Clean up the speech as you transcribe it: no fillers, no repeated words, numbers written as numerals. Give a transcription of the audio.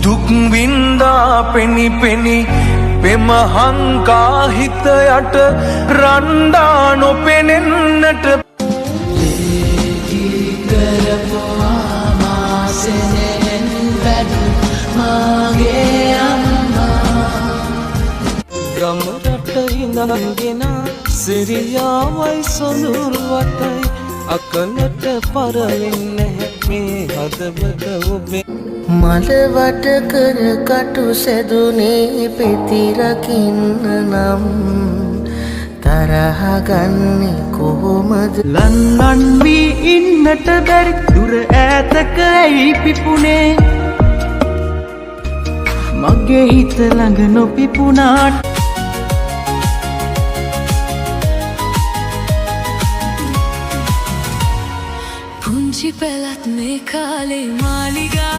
දුක් වින්දා පෙනි පෙනි පෙම හංකා හිත යට රන්දා නොපෙනෙන්නට ගම රට ඉඳන්ගෙන සිරියාවයි සොඳුරුවටයි අකලට පරවෙන්නේ මේ හදවත ඔබේ මලවට කර කටු සැදුනේ පෙති රකින්න නම් තරහ ගන්නේ කොහොමද ලන්නන් වී ඉන්නට බැරි දුර ඈතක ඇයි පිපුණේ මගේ හිත ළඟ නොපිපුණාට පුංචි පැලත් මේ කාලේ මාලිග